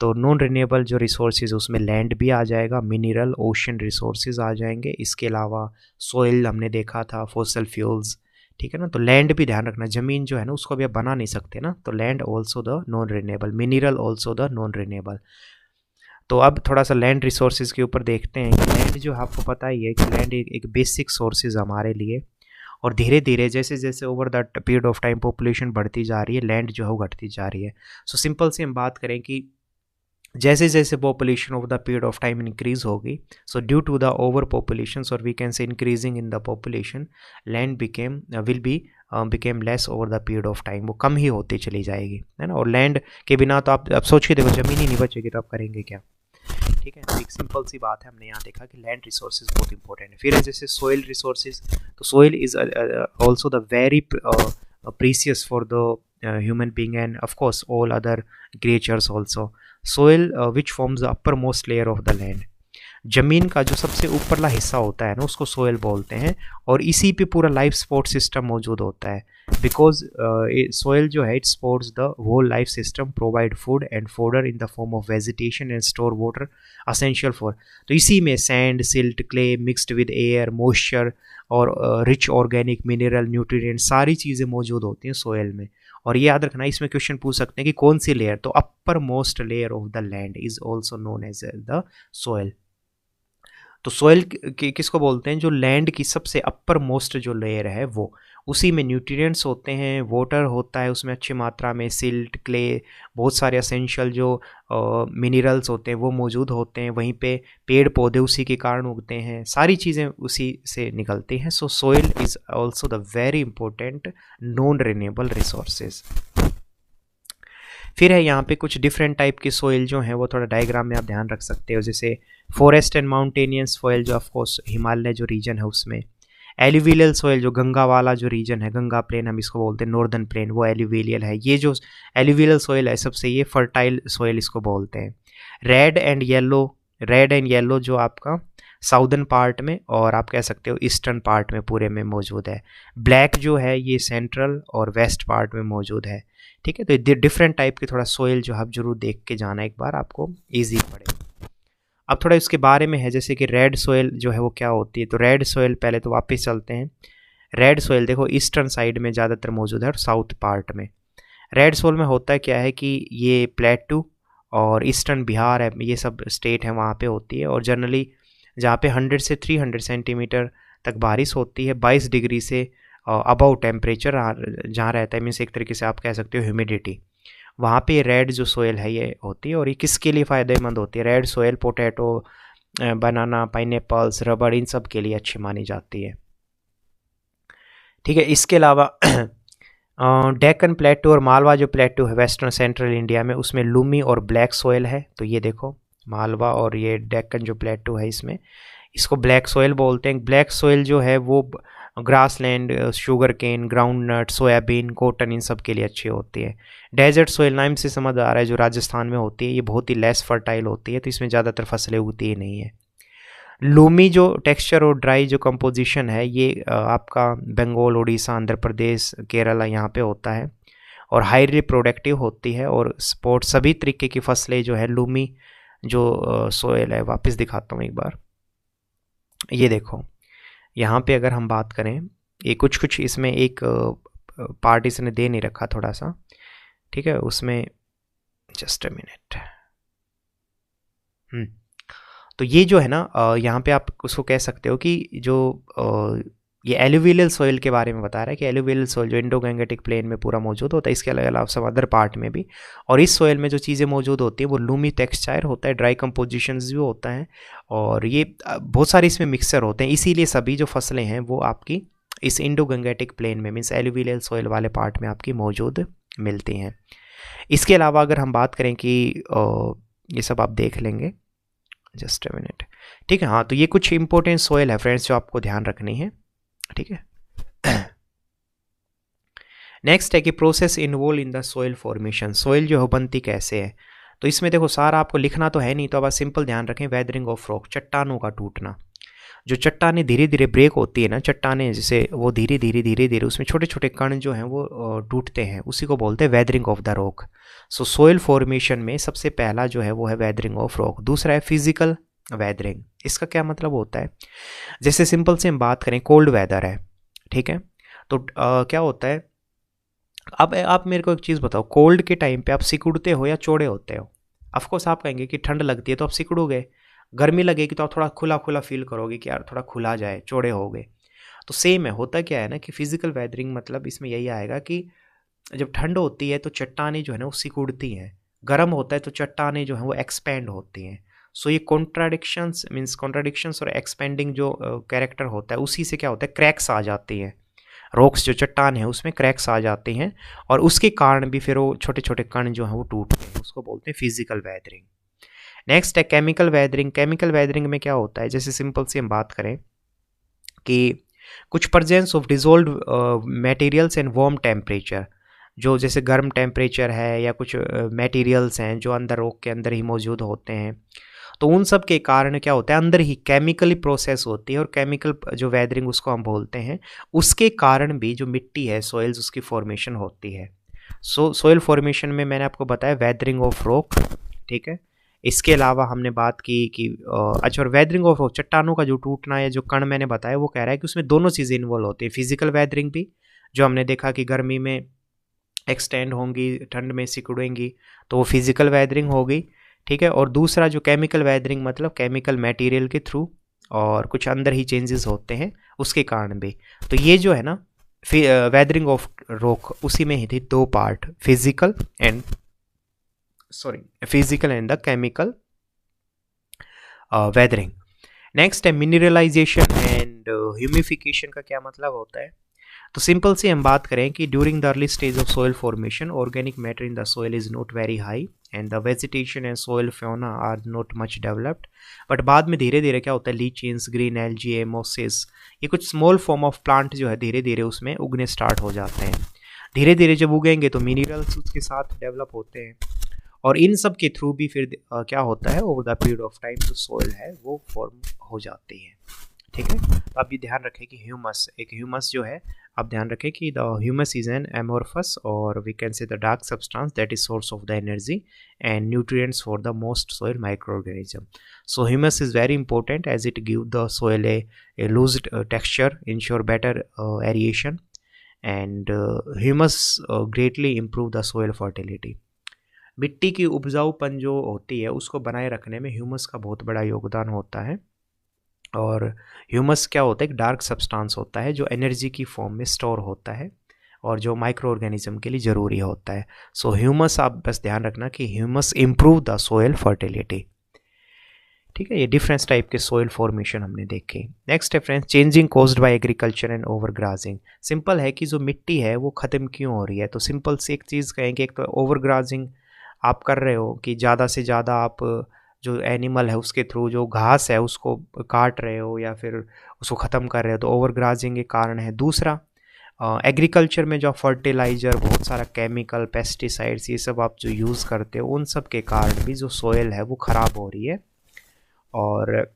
तो नॉन रिन्यूएबल जो रिसोर्सेज उसमें लैंड भी आ जाएगा, मिनरल, ओशन रिसोर्सेज आ जाएंगे, इसके अलावा सॉइल हमने देखा था, फॉसिल फ्यूल्स, ठीक है ना। तो लैंड भी ध्यान रखना, ज़मीन जो है ना उसको अभी आप बना नहीं सकते ना, तो land also the non renewable, mineral also the non renewable. तो अब थोड़ा सा लैंड रिसोर्सेज के ऊपर देखते हैं कि लैंड जो आपको पता ही है कि लैंड एक बेसिक सोर्सेज हमारे लिए, और धीरे धीरे जैसे जैसे over the period of time population बढ़ती जा रही है, लैंड जो है वो घटती जा रही है। सो सिंपल से हम बात करें कि जैसे जैसे population over the period of time increase होगी, so due to the over population or we can say increasing in the population, land became less over the period of time, वो कम ही होती चली जाएगी, है ना। और लैंड के बिना तो आप सोच के देखो, ज़मीन ही नहीं बचेगी तो आप करेंगे क्या, ठीक है। तो एक सिंपल सी बात है, हमने यहाँ देखा कि लैंड रिसोर्सेज बहुत इंपॉर्टेंट है। फिर है जैसे सोइल रिसोर्सेज, तो soil is also the very precious for the human being and of course all other creatures also. Soil which forms the uppermost layer of the land, जमीन का जो सबसे ऊपरला हिस्सा होता है ना उसको सोयल बोलते हैं, और इसी पे पूरा लाइफ सपोर्ट सिस्टम मौजूद होता है। बिकॉज सोयल जो है it supports the whole life system, provide food and fodder in the form of vegetation and store water essential for. तो इसी में sand, silt, clay mixed with air, moisture और rich organic mineral nutrient सारी चीज़ें मौजूद होती हैं soil में। और ये याद रखना, इसमें क्वेश्चन पूछ सकते हैं कि कौन सी लेयर, तो upper most layer of the land is also known as the soil. तो सोयल किसको बोलते हैं, जो लैंड की सबसे अपर मोस्ट जो लेयर है वो, उसी में न्यूट्रिएंट्स होते हैं, वाटर होता है उसमें अच्छी मात्रा में, सिल्ट, क्ले, बहुत सारे असेंशियल जो मिनरल्स होते हैं वो मौजूद होते हैं, वहीं पे पेड़ पौधे उसी के कारण उगते हैं, सारी चीज़ें उसी से निकलती हैं। So soil is also the very important non renewable resources. फिर है यहाँ पे कुछ डिफरेंट टाइप की सोइल जो हैं वो थोड़ा डायग्राम में आप ध्यान रख सकते हो, जैसे फॉरेस्ट एंड माउंटेनियस सोइल जो ऑफकोर्स हिमालय जो रीजन है उसमें, एलुवियल सोइल जो गंगा वाला जो रीजन है, गंगा प्लेन हम इसको बोलते हैं, नॉर्दर्न प्लेन, वो एलुवियल है। ये जो एलुवियल सोइल है सबसे ये फर्टाइल सोइल इसको बोलते हैं। रेड एंड येलो जो आपका साउदर्न पार्ट में और आप कह सकते हो ईस्टर्न पार्ट में पूरे में मौजूद है। ब्लैक जो है ये सेंट्रल और वेस्ट पार्ट में मौजूद है, ठीक है। तो डिफरेंट टाइप की थोड़ा सोइल जो आप जरूर देख के जाना एक बार, आपको ईजी पड़ेगा। अब थोड़ा इसके बारे में है, जैसे कि रेड सोइल जो है वो क्या होती है। तो रेड सोइल, पहले तो वापस चलते हैं, रेड सोइल देखो ईस्टर्न साइड में ज़्यादातर मौजूद है और साउथ पार्ट में। रेड सोइल में होता है क्या है कि ये प्लेटू और ईस्टर्न बिहार है, ये सब स्टेट है वहाँ पे होती है, और जनरली जहाँ पे 100 से 300 सेंटीमीटर तक बारिश होती है, 22 डिग्री से अबव टेम्परेचर जहाँ रहता है, मीन्स एक तरीके से आप कह सकते हो ह्यूमिडिटी, वहाँ पे रेड जो सोयल है ये होती है। और ये किसके लिए फ़ायदेमंद होती है, रेड सोयल पोटैटो, बनाना, पाइनएप्पल्स, रबड़, इन सब के लिए अच्छी मानी जाती है, ठीक है। इसके अलावा डेक्कन प्लेटू और मालवा जो प्लेटू है वेस्टर्न सेंट्रल इंडिया में, उसमें लूमी और ब्लैक सोयल है। तो ये देखो मालवा और ये डेक्कन जो प्लेटू है इसमें, इसको ब्लैक सोयल बोलते हैं। ब्लैक सोयल जो है वो grassland, sugarcane, groundnut, soybean, cotton, इन सब के लिए अच्छी होती है। डेजर्ट सोयल नाम से समझ आ रहा है जो राजस्थान में होती है, ये बहुत ही लेस फर्टाइल होती है, तो इसमें ज़्यादातर फसलें उगती ही नहीं है। लूमी जो टेक्सचर और ड्राई जो कंपोजिशन है ये आपका बंगाल, उड़ीसा, आंध्र प्रदेश, केरला यहाँ पे होता है, और हाईली प्रोडक्टिव होती है और सपोर्ट सभी तरीके की फसलें जो है लूमी जो सोयल है। वापस दिखाता हूँ एक बार, ये देखो यहाँ पे अगर हम बात करें, ये कुछ इसमें एक पार्ट इसने दे नहीं रखा थोड़ा सा, ठीक है, उसमें जस्ट अ मिनट। तो ये जो है ना यहाँ पे आप उसको कह सकते हो कि जो ये एलुवियल सोइल के बारे में बता रहा है कि एलुवियल सोइल जो इंडो गैंगेटिक प्लेन में पूरा मौजूद होता है, इसके अलावा सब अदर पार्ट में भी। और इस सोइल में जो चीज़ें मौजूद होती हैं वो लूमी टेक्सचर होता है, ड्राई कंपोजिशंस भी होता है, और ये बहुत सारे इसमें मिक्सर होते हैं, इसीलिए सभी जो फसलें हैं वो आपकी इस इंडो गैंगेटिक प्लेन में, मीन्स एलुवियल सोइल वाले पार्ट में आपकी मौजूद मिलती हैं। इसके अलावा अगर हम बात करें कि ये सब आप देख लेंगे, जस्ट अ मिनट, ठीक है। हाँ, तो ये कुछ इंपॉर्टेंट सोइल है फ्रेंड्स जो आपको ध्यान रखनी है, ठीक है। नेक्स्ट है कि process involve in the soil formation, soil जो है बनती कैसे है। तो इसमें देखो सारा आपको लिखना तो है नहीं, तो अब सिंपल ध्यान रखें, वेदरिंग ऑफ रॉक, चट्टानों का टूटना। जो चट्टानें धीरे धीरे ब्रेक होती है ना, चट्टानें जैसे वो धीरे धीरे उसमें छोटे छोटे कण जो हैं वो टूटते हैं, उसी को बोलते हैं weathering of the rock. So soil formation में सबसे पहला जो है वो है वेदरिंग ऑफ रॉक। दूसरा है फिजिकल वेदरिंग। इसका क्या मतलब होता है, जैसे सिंपल से हम बात करें, कोल्ड वेदर है, ठीक है, तो क्या होता है, अब आप मेरे को एक चीज़ बताओ, कोल्ड के टाइम पे आप सिकुड़ते हो या चौड़े होते हो? ऑफकोर्स आप कहेंगे कि ठंड लगती है तो आप सिकुड़ोगे, गर्मी लगेगी तो आप थोड़ा खुला खुला फील करोगे कि यार थोड़ा खुला जाए, चौड़े हो गए। तो सेम है, होता क्या है ना कि फिजिकल वेदरिंग मतलब इसमें यही आएगा कि जब ठंड होती है तो चट्टानें जो है ना वो सिकुड़ती हैं, गर्म होता है तो चट्टानें जो है वो एक्सपेंड होती हैं। सो ये कॉन्ट्राडिक्शंस और एक्सपेंडिंग जो कैरेक्टर होता है, उसी से क्या होता है, क्रैक्स आ जाती हैं, रॉक्स जो चट्टान है उसमें क्रैक्स आ जाते हैं, और उसके कारण भी फिर वो छोटे छोटे कण जो हैं वो टूटते हैं, उसको बोलते हैं फिजिकल वेदरिंग। नेक्स्ट है केमिकल वेदरिंग। केमिकल वेदरिंग में क्या होता है, जैसे सिंपल से हम बात करें कि कुछ presence of dissolve materials and warm temperature, जो जैसे गर्म टेम्परेचर है या कुछ मटेरियल्स हैं जो अंदर रॉक के अंदर ही मौजूद होते हैं, तो उन सब के कारण क्या होता है, अंदर ही केमिकली प्रोसेस होती है, और केमिकल जो वेदरिंग उसको हम बोलते हैं, उसके कारण भी जो मिट्टी है, सॉइल्स, उसकी फॉर्मेशन होती है। सॉइल फॉर्मेशन में मैंने आपको बताया वेदरिंग ऑफ रॉक, ठीक है। इसके अलावा हमने बात की कि अच्छा, और वेदरिंग ऑफ चट्टानों का जो टूटना है, जो कण मैंने बताया, वो कह रहा है कि उसमें दोनों चीज़ें इन्वॉल्व होती है, फिजिकल वेदरिंग भी, जो हमने देखा कि गर्मी में एक्सटेंड होंगी, ठंड में सिकुड़ेंगी, तो वो फिजिकल वेदरिंग होगी, ठीक है। और दूसरा जो केमिकल वेदरिंग, मतलब केमिकल मटेरियल के थ्रू और कुछ अंदर ही चेंजेस होते हैं उसके कारण भी। तो ये जो है ना वेदरिंग ऑफ रॉक, उसी में ही थी दो part, physical and the chemical weathering. Next है मिनरलाइजेशन एंड ह्यूमिफिकेशन। का क्या मतलब होता है, तो सिंपल से हम बात करें कि during the early stage of soil formation, organic matter in the soil is not very high and the vegetation and soil fauna are not much developed. But बाद में धीरे धीरे क्या होता है, लीचेंस, ग्रीन एल्गी, मोसेस, ये कुछ स्मॉल फॉर्म ऑफ प्लांट जो है धीरे धीरे उसमें उगने स्टार्ट हो जाते हैं। धीरे धीरे जब उगेंगे तो मिनरल्स उसके साथ डेवलप होते हैं, और इन सब के थ्रू भी फिर क्या होता है, over the period of time जो सोइल है वो फॉर्म हो जाती है, ठीक है। तो आप भी ध्यान रखें कि ह्यूमस, एक ह्यूमस जो है, आप ध्यान रखें कि the humus is an amorphous or we can say the dark substance that is source of the energy and nutrients for the most soil microorganism. So humus is very important as it give the soil a loose texture, ensure better aeration and humus greatly improve the soil fertility. मिट्टी की उपजाऊपन जो होती है उसको बनाए रखने में ह्यूमस का बहुत बड़ा योगदान होता है। और ह्यूमस क्या होता है, एक डार्क सब्सटेंस होता है जो एनर्जी की फॉर्म में स्टोर होता है और जो माइक्रो ऑर्गेनिज्म के लिए ज़रूरी होता है। सो ह्यूमस, आप बस ध्यान रखना कि humus improve the soil fertility, ठीक है। ये डिफरेंस टाइप के सोइल फॉर्मेशन हमने देखे। नेक्स्ट है friends, changing caused by agriculture and overgrazing. Simple है कि जो मिट्टी है वो ख़त्म क्यों हो रही है, तो सिंपल से एक चीज़ कहेंगे, एक तो ओवरग्राजिंग आप कर रहे हो कि ज़्यादा से ज़्यादा आप जो एनिमल है उसके थ्रू जो घास है उसको काट रहे हो या फिर उसको ख़त्म कर रहे हो, तो ओवरग्राजिंग एक कारण है। दूसरा, एग्रीकल्चर में जो फर्टिलाइज़र, बहुत सारा केमिकल, पेस्टिसाइड्स, ये सब आप जो यूज़ करते हो, उन सब के कारण भी जो सोइल है वो ख़राब हो रही है, और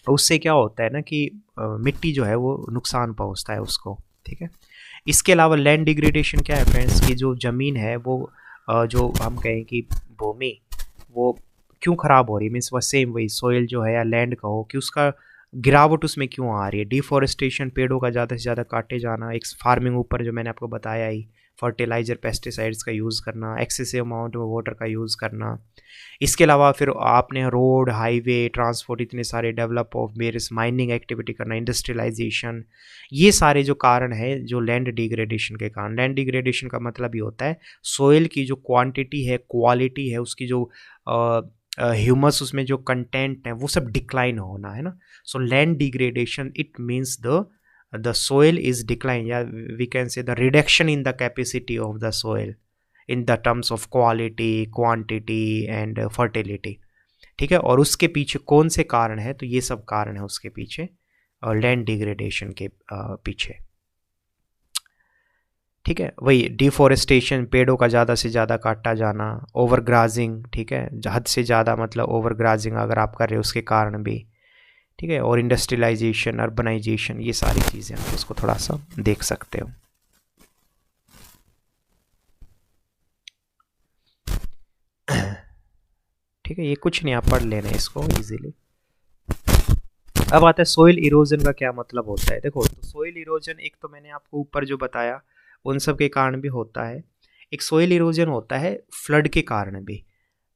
उससे क्या होता है ना कि मिट्टी जो है वो नुकसान पहुंचता है उसको, ठीक है। इसके अलावा लैंड डिग्रेडेशन क्या है फ्रेंड्स, की जो ज़मीन है वो जो हम कहें कि भूमि, वो क्यों ख़राब हो रही है, मीन्स वह सेम वही सोइल जो है या लैंड का हो कि उसका गिरावट उसमें क्यों आ रही है। डिफॉरेस्टेशन, पेड़ों का ज़्यादा से ज़्यादा काटे जाना, एक फार्मिंग ऊपर जो मैंने आपको बताया ही, फर्टिलाइज़र, पेस्टिसाइड्स का यूज़ करना, एक्सेसिव अमाउंट में वाटर का यूज़ करना। इसके अलावा फिर आपने रोड, हाईवे, ट्रांसपोर्ट, इतने सारे develop of various mining activity करना, इंडस्ट्रियलाइजेशन, ये सारे जो कारण है जो लैंड डिग्रेडेशन के कारण। लैंड डिग्रेडेशन का मतलब ये होता है सोइल की जो क्वांटिटी है, क्वालिटी है, उसकी जो ह्यूमस उसमें जो कंटेंट है वो सब डिक्लाइन होना है ना। So land degradation it means the soil is decline, yeah, we can say the reduction in the capacity of the soil in the terms of quality, quantity and fertility, ठीक है। और उसके पीछे कौन से कारण है, तो ये सब कारण है उसके पीछे, और लैंड डिग्रेडेशन के पीछे, ठीक है। वही डिफॉरेस्टेशन, पेड़ों का ज़्यादा से ज़्यादा काटा जाना, ओवरग्राजिंग, ठीक है, हद से ज़्यादा मतलब ओवरग्राजिंग अगर आप कर रहे हो उसके कारण भी, ठीक है, और इंडस्ट्रियलाइजेशन, अर्बनाइजेशन, ये सारी चीज़ें आप उसको थोड़ा सा देख सकते हो। ठीक है, ये कुछ नहीं, आप पढ़ लेना इसको इजीली। अब आता है सोइल इरोजन का क्या मतलब होता है। देखो, तो सोइल इरोजन एक तो मैंने आपको ऊपर जो बताया उन सब के कारण भी होता है। एक सोइल इरोजन होता है फ्लड के कारण भी।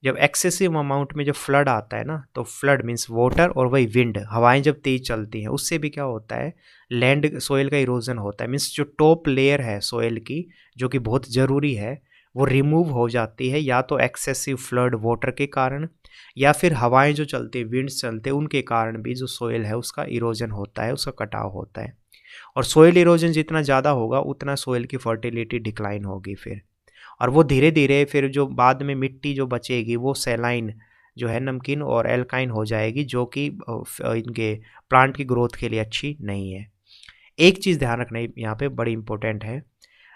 जब एक्सेसिव अमाउंट में जब फ्लड आता है ना, तो फ्लड मीन्स वाटर और वही विंड, हवाएं जब तेज चलती हैं, उससे भी क्या होता है, लैंड सोइल का इरोजन होता है। मीन्स जो टॉप लेयर है सोइल की, जो कि बहुत ज़रूरी है, वो रिमूव हो जाती है, या तो एक्सेसिव फ्लड वाटर के कारण, या फिर हवाएं जो चलती है, विंड्स चलते हैं, उनके कारण भी जो सोइल है उसका इरोजन होता है, उसका कटाव होता है। और सोइल इरोजन जितना ज़्यादा होगा उतना सोइल की फर्टिलिटी डिक्लाइन होगी फिर, और वो धीरे धीरे फिर जो बाद में मिट्टी जो बचेगी वो सैलाइन जो है, नमकीन और एल्काइन हो जाएगी, जो कि इनके प्लांट की ग्रोथ के लिए अच्छी नहीं है। एक चीज़ ध्यान रखना यहाँ पे बड़ी इंपॉर्टेंट है,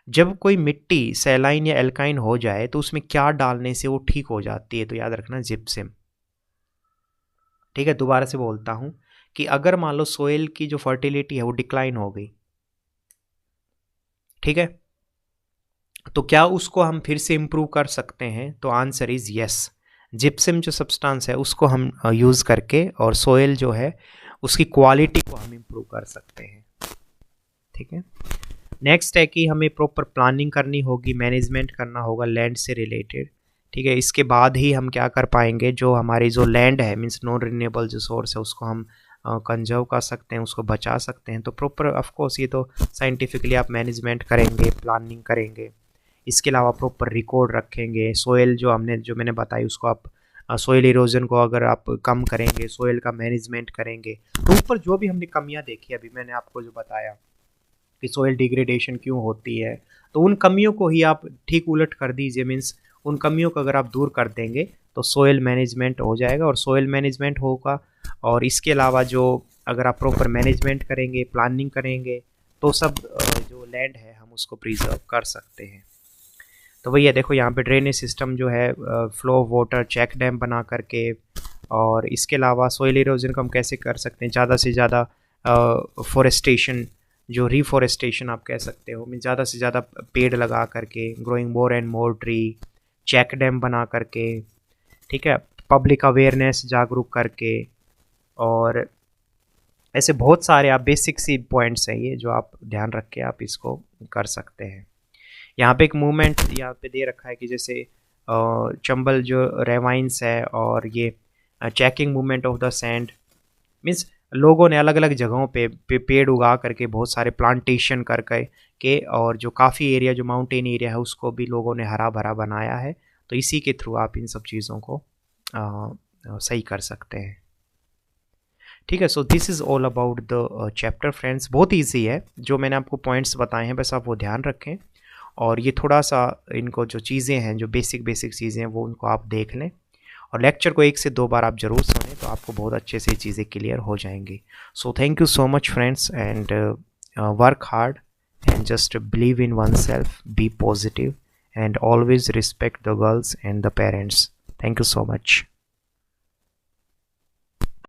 जब कोई मिट्टी सैलाइन या एल्काइन हो जाए तो उसमें क्या डालने से वो ठीक हो जाती है, तो याद रखना जिप्सम। ठीक है, दोबारा से बोलता हूँ कि अगर मान लो सोइल की जो फर्टिलिटी है वो डिक्लाइन हो गई, ठीक है, तो क्या उसको हम फिर से इम्प्रूव कर सकते हैं, तो आंसर इज़ यस। जिप्सम जो सब्सटेंस है उसको हम यूज़ करके, और सोइल जो है उसकी क्वालिटी को हम इम्प्रूव कर सकते हैं। ठीक है, नेक्स्ट है कि हमें प्रॉपर प्लानिंग करनी होगी, मैनेजमेंट करना होगा लैंड से रिलेटेड। ठीक है, इसके बाद ही हम क्या कर पाएंगे, जो हमारी जो लैंड है मीन्स नॉन रिन्यूएबल जो सोर्स है उसको हम कंजर्व कर सकते हैं, उसको बचा सकते हैं। तो प्रॉपर ऑफकोर्स ये तो साइंटिफिकली आप मैनेजमेंट करेंगे, प्लानिंग करेंगे, इसके अलावा प्रॉपर रिकॉर्ड रखेंगे। सोयल जो मैंने बताई उसको आप सोयल इरोजन को अगर आप कम करेंगे, सोयल का मैनेजमेंट करेंगे, तो ऊपर जो भी हमने कमियां देखी अभी मैंने आपको जो बताया कि सोयल डिग्रेडेशन क्यों होती है, तो उन कमियों को ही आप ठीक उलट कर दीजिए। मीन्स उन कमियों को अगर आप दूर कर देंगे तो सोयल मैनेजमेंट हो जाएगा, और सोयल मैनेजमेंट होगा, और इसके अलावा जो अगर आप प्रॉपर मैनेजमेंट करेंगे, प्लानिंग करेंगे, तो सब जो लैंड है हम उसको प्रिजर्व कर सकते हैं। तो भैया देखो यहाँ पे ड्रेनेज सिस्टम जो है, flow of water, check dam बना करके, और इसके अलावा सोइल इरोजन को हम कैसे कर सकते हैं, ज़्यादा से ज़्यादा फॉरेस्टेशन, जो रिफॉरेस्टेशन आप कह सकते हो, मीन ज़्यादा से ज़्यादा पेड़ लगा करके, growing more and more tree, check dam बना करके, ठीक है, पब्लिक अवेयरनेस जागरूक करके, और ऐसे बहुत सारे आप बेसिक सी पॉइंट्स हैं ये जो आप ध्यान रख के आप इसको कर सकते हैं। यहाँ पे एक मूवमेंट यहाँ पे दे रखा है कि जैसे चंबल जो रेवाइंस है, और ये checking movement of the sand, means लोगों ने अलग अलग जगहों पे पेड़ उगा करके, बहुत सारे प्लांटेशन के, और जो काफ़ी एरिया जो माउंटेन एरिया है उसको भी लोगों ने हरा भरा बनाया है। तो इसी के थ्रू आप इन सब चीज़ों को सही कर सकते हैं। ठीक है, so this is all about the chapter friends. बहुत ईजी है, जो मैंने आपको पॉइंट्स बताए हैं बस आप वो ध्यान रखें, और ये थोड़ा सा इनको जो चीज़ें हैं, जो बेसिक चीज़ें हैं, वो उनको आप देख लें, और लेक्चर को 1 से 2 बार आप ज़रूर सुनें, तो आपको बहुत अच्छे से चीज़ें क्लियर हो जाएंगी। So thank you so much friends, and work hard and just believe in oneself, be positive, and always respect the girls and the parents. Thank you so much.